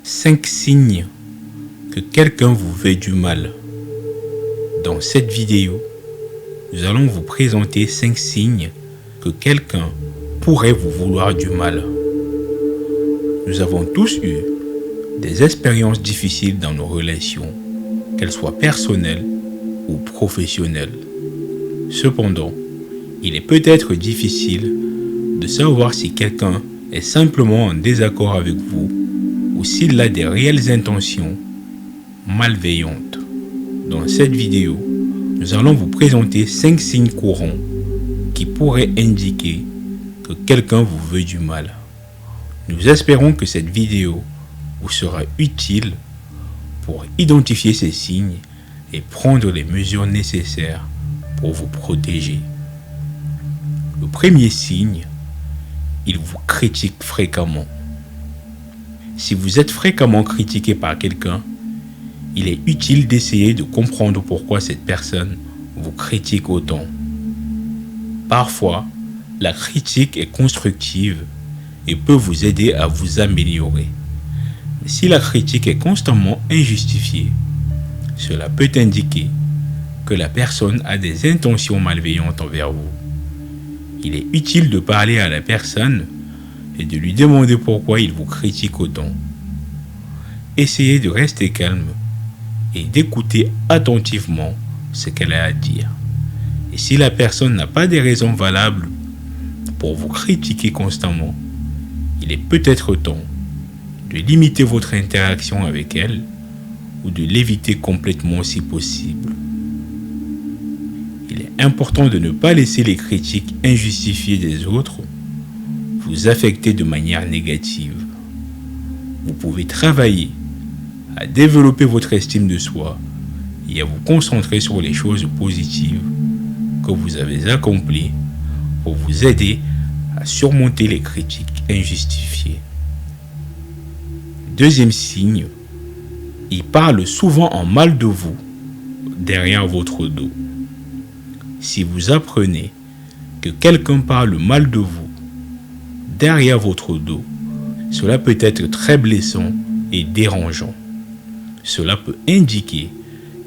5 signes que quelqu'un vous veut du mal. Dans cette vidéo, nous allons vous présenter 5 signes que quelqu'un pourrait vous vouloir du mal. Nous avons tous eu des expériences difficiles dans nos relations, qu'elles soient personnelles ou professionnelles. Cependant, il est peut-être difficile de savoir si quelqu'un est simplement en désaccord avec vous ou s'il a des réelles intentions malveillantes. Dans cette vidéo, nous allons vous présenter 5 signes courants qui pourraient indiquer que quelqu'un vous veut du mal. Nous espérons que cette vidéo vous sera utile pour identifier ces signes et prendre les mesures nécessaires pour vous protéger. Le premier signe, il vous critique fréquemment. Si vous êtes fréquemment critiqué par quelqu'un, il est utile d'essayer de comprendre pourquoi cette personne vous critique autant. Parfois, la critique est constructive et peut vous aider à vous améliorer. Mais si la critique est constamment injustifiée, cela peut indiquer que la personne a des intentions malveillantes envers vous. Il est utile de parler à la personne et de lui demander pourquoi il vous critique autant. Essayez de rester calme et d'écouter attentivement ce qu'elle a à dire. Et si la personne n'a pas de raisons valables pour vous critiquer constamment, il est peut-être temps de limiter votre interaction avec elle ou de l'éviter complètement si possible. Il est important de ne pas laisser les critiques injustifiées des autres vous affecter de manière négative. Vous pouvez travailler à développer votre estime de soi et à vous concentrer sur les choses positives que vous avez accomplies pour vous aider à surmonter les critiques injustifiées. Deuxième signe, il parle souvent en mal de vous derrière votre dos. Si vous apprenez que quelqu'un parle mal de vous derrière votre dos, cela peut être très blessant et dérangeant. Cela peut indiquer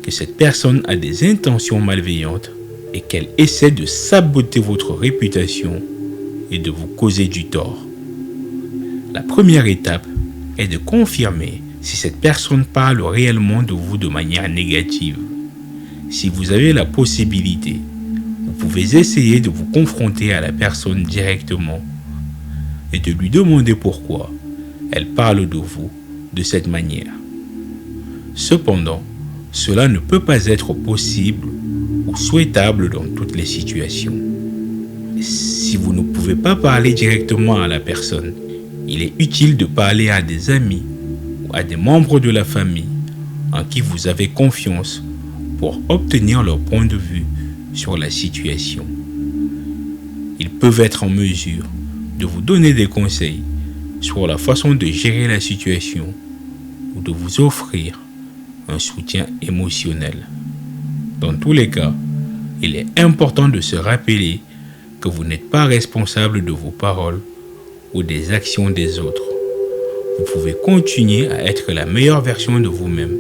que cette personne a des intentions malveillantes et qu'elle essaie de saboter votre réputation et de vous causer du tort. La première étape est de confirmer si cette personne parle réellement de vous de manière négative. Si vous avez la possibilité, vous pouvez essayer de vous confronter à la personne directement et de lui demander pourquoi elle parle de vous de cette manière. Cependant, cela ne peut pas être possible ou souhaitable dans toutes les situations. Si vous ne pouvez pas parler directement à la personne, il est utile de parler à des amis ou à des membres de la famille en qui vous avez confiance pour obtenir leur point de vue sur la situation. Ils peuvent être en mesure de vous donner des conseils sur la façon de gérer la situation ou de vous offrir un soutien émotionnel. Dans tous les cas, il est important de se rappeler que vous n'êtes pas responsable de vos paroles ou des actions des autres. Vous pouvez continuer à être la meilleure version de vous-même,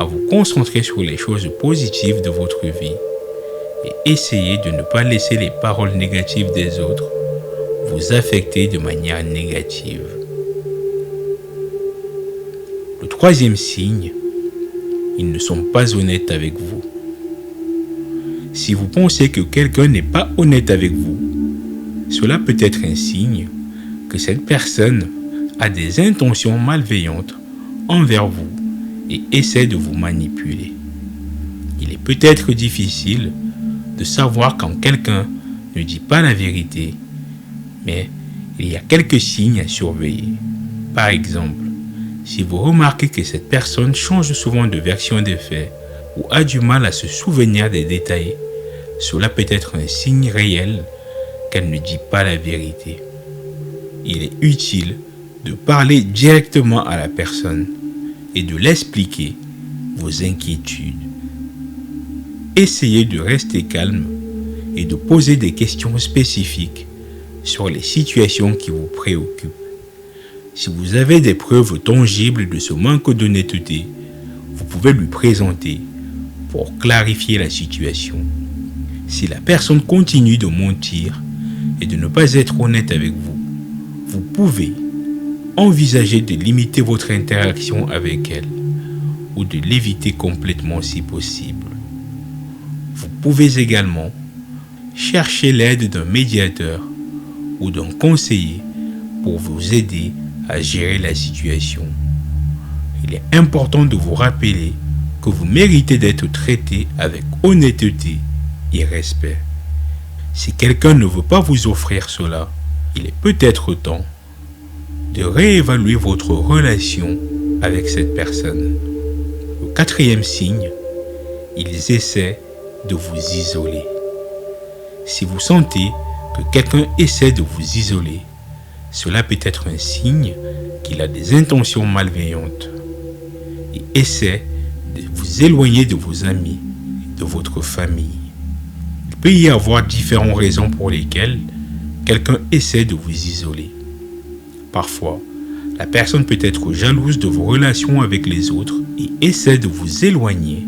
à vous concentrer sur les choses positives de votre vie et essayer de ne pas laisser les paroles négatives des autres vous affecter de manière négative. Le troisième signe, ils ne sont pas honnêtes avec vous. Si vous pensez que quelqu'un n'est pas honnête avec vous, cela peut être un signe que cette personne a des intentions malveillantes envers vous et essaie de vous manipuler. Il est peut-être difficile de savoir quand quelqu'un ne dit pas la vérité, mais il y a quelques signes à surveiller. Par exemple, si vous remarquez que cette personne change souvent de version des faits ou a du mal à se souvenir des détails, cela peut être un signe réel qu'elle ne dit pas la vérité. Il est utile de parler directement à la personne et de l'expliquer vos inquiétudes. Essayez de rester calme et de poser des questions spécifiques sur les situations qui vous préoccupent. Si vous avez des preuves tangibles de ce manque d'honnêteté, vous pouvez lui présenter pour clarifier la situation. Si la personne continue de mentir et de ne pas être honnête avec vous, vous pouvez envisager de limiter votre interaction avec elle ou de l'éviter complètement si possible. Vous pouvez également chercher l'aide d'un médiateur ou d'un conseiller pour vous aider à gérer la situation. Il est important de vous rappeler que vous méritez d'être traité avec honnêteté et respect. Si quelqu'un ne veut pas vous offrir cela, il est peut-être temps de réévaluer votre relation avec cette personne. Le quatrième signe, ils essaient de vous isoler. Si vous sentez que quelqu'un essaie de vous isoler, cela peut être un signe qu'il a des intentions malveillantes et essaie de vous éloigner de vos amis, de votre famille. Il peut y avoir différentes raisons pour lesquelles quelqu'un essaie de vous isoler. Parfois, la personne peut être jalouse de vos relations avec les autres et essaie de vous éloigner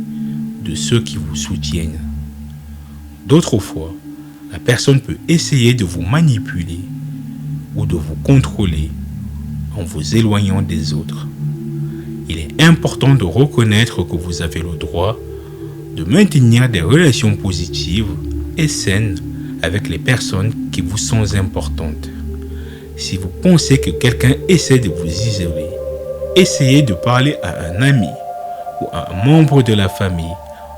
de ceux qui vous soutiennent. D'autres fois, la personne peut essayer de vous manipuler ou de vous contrôler en vous éloignant des autres. Il est important de reconnaître que vous avez le droit de maintenir des relations positives et saines avec les personnes qui vous sont importantes. Si vous pensez que quelqu'un essaie de vous isoler, essayez de parler à un ami ou à un membre de la famille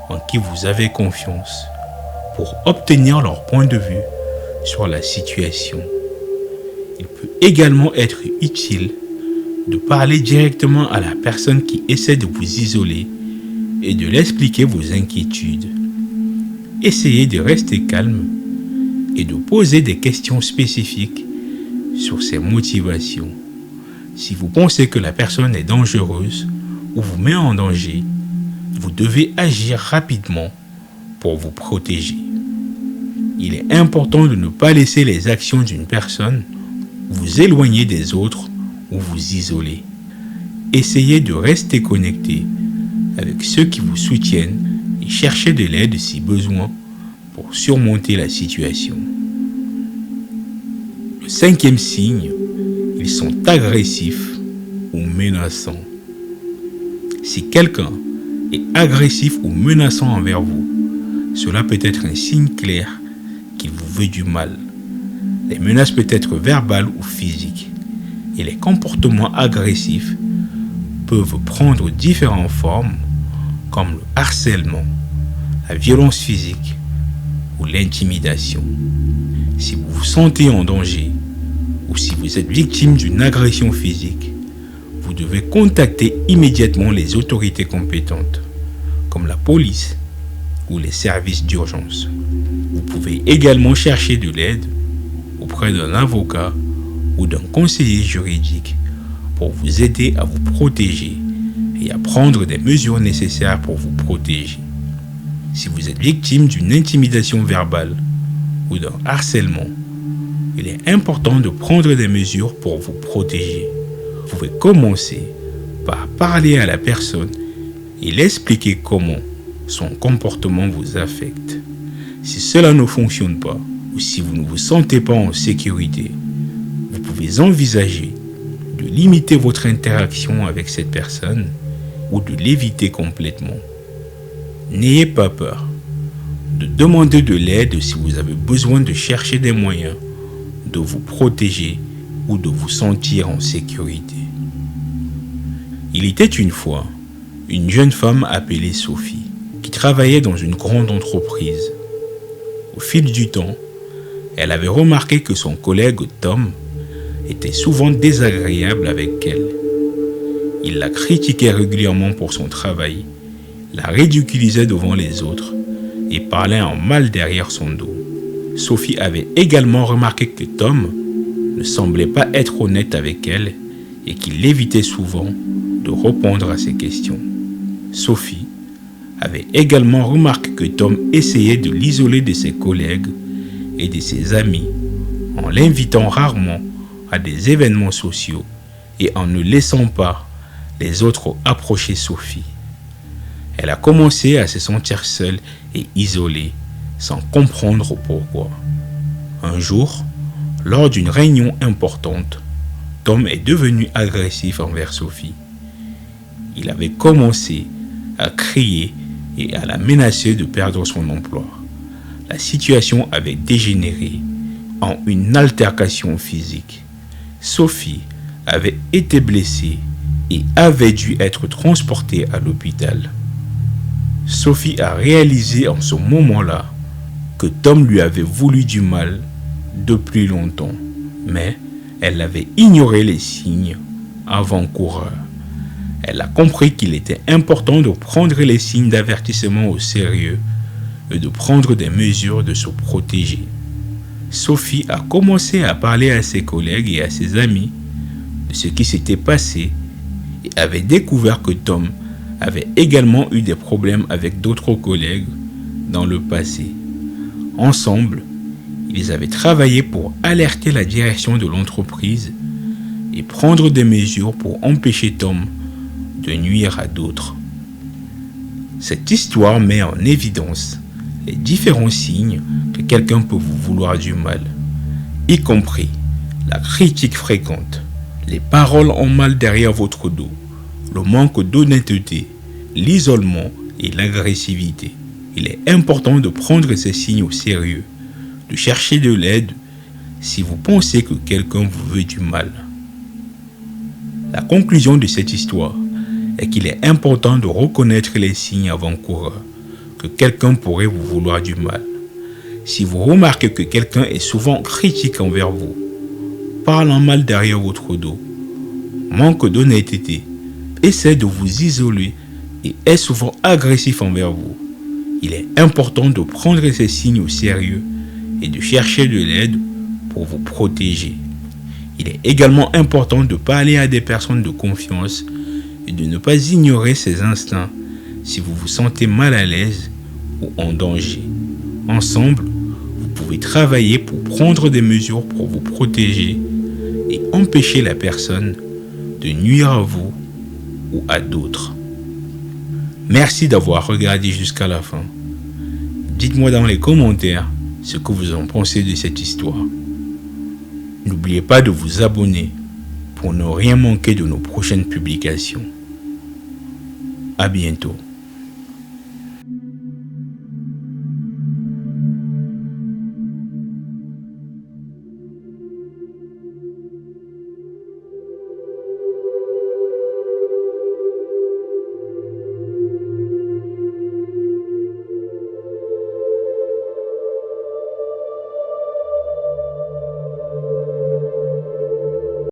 en qui vous avez confiance pour obtenir leur point de vue sur la situation. Il peut également être utile de parler directement à la personne qui essaie de vous isoler et de l'expliquer vos inquiétudes. Essayez de rester calme et de poser des questions spécifiques sur ses motivations. Si vous pensez que la personne est dangereuse ou vous met en danger, vous devez agir rapidement pour vous protéger. Il est important de ne pas laisser les actions d'une personne vous éloigner des autres ou vous isoler. Essayez de rester connecté avec ceux qui vous soutiennent et cherchez de l'aide si besoin pour surmonter la situation. Le cinquième signe, ils sont agressifs ou menaçants. Si quelqu'un est agressif ou menaçant envers vous, cela peut être un signe clair qu'il vous veut du mal. Les menaces peuvent être verbales ou physiques, et les comportements agressifs peuvent prendre différentes formes comme le harcèlement, la violence physique ou l'intimidation. Si vous vous sentez en danger ou si vous êtes victime d'une agression physique, vous devez contacter immédiatement les autorités compétentes, comme la police ou les services d'urgence. Vous pouvez également chercher de l'aide auprès d'un avocat ou d'un conseiller juridique pour vous aider à vous protéger et à prendre des mesures nécessaires pour vous protéger. Si vous êtes victime d'une intimidation verbale ou d'un harcèlement, il est important de prendre des mesures pour vous protéger. Vous pouvez commencer par parler à la personne et l'expliquer comment son comportement vous affecte. Si cela ne fonctionne pas ou si vous ne vous sentez pas en sécurité, vous pouvez envisager de limiter votre interaction avec cette personne ou de l'éviter complètement. N'ayez pas peur de demander de l'aide si vous avez besoin de chercher des moyens de vous protéger ou de vous sentir en sécurité. Il était une fois une jeune femme appelée Sophie qui travaillait dans une grande entreprise. Au fil du temps, elle avait remarqué que son collègue Tom était souvent désagréable avec elle. Il la critiquait régulièrement pour son travail, la ridiculisait devant les autres et parlait en mal derrière son dos. Sophie avait également remarqué que Tom ne semblait pas être honnête avec elle et qu'il évitait souvent de répondre à ses questions. Sophie avait également remarqué que Tom essayait de l'isoler de ses collègues et de ses amis en l'invitant rarement à des événements sociaux et en ne laissant pas les autres approcher Sophie. Elle a commencé à se sentir seule et isolée, sans comprendre pourquoi. Un jour, lors d'une réunion importante, Tom est devenu agressif envers Sophie. Il avait commencé à crier et à la menacer de perdre son emploi. La situation avait dégénéré en une altercation physique. Sophie avait été blessée et avait dû être transportée à l'hôpital. Sophie a réalisé en ce moment-là que Tom lui avait voulu du mal depuis longtemps, mais elle avait ignoré les signes avant-coureurs. Elle a compris qu'il était important de prendre les signes d'avertissement au sérieux et de prendre des mesures de se protéger. Sophie a commencé à parler à ses collègues et à ses amis de ce qui s'était passé et avait découvert que Tom avait également eu des problèmes avec d'autres collègues dans le passé. Ensemble, ils avaient travaillé pour alerter la direction de l'entreprise et prendre des mesures pour empêcher Tom de nuire à d'autres. Cette histoire met en évidence les différents signes que quelqu'un peut vous vouloir du mal, y compris la critique fréquente, les paroles en mal derrière votre dos, le manque d'honnêteté, l'isolement et l'agressivité. Il est important de prendre ces signes au sérieux, de chercher de l'aide si vous pensez que quelqu'un vous veut du mal. La conclusion de cette histoire est qu'il est important de reconnaître les signes avant-coureurs que quelqu'un pourrait vous vouloir du mal. Si vous remarquez que quelqu'un est souvent critique envers vous, parlant mal derrière votre dos, manque d'honnêteté, essaie de vous isoler et est souvent agressif envers vous, il est important de prendre ces signes au sérieux et de chercher de l'aide pour vous protéger. Il est également important de parler à des personnes de confiance et de ne pas ignorer ses instincts si vous vous sentez mal à l'aise ou en danger. Ensemble, vous pouvez travailler pour prendre des mesures pour vous protéger et empêcher la personne de nuire à vous ou à d'autres. Merci d'avoir regardé jusqu'à la fin. Dites-moi dans les commentaires ce que vous en pensez de cette histoire. N'oubliez pas de vous abonner pour ne rien manquer de nos prochaines publications. À bientôt.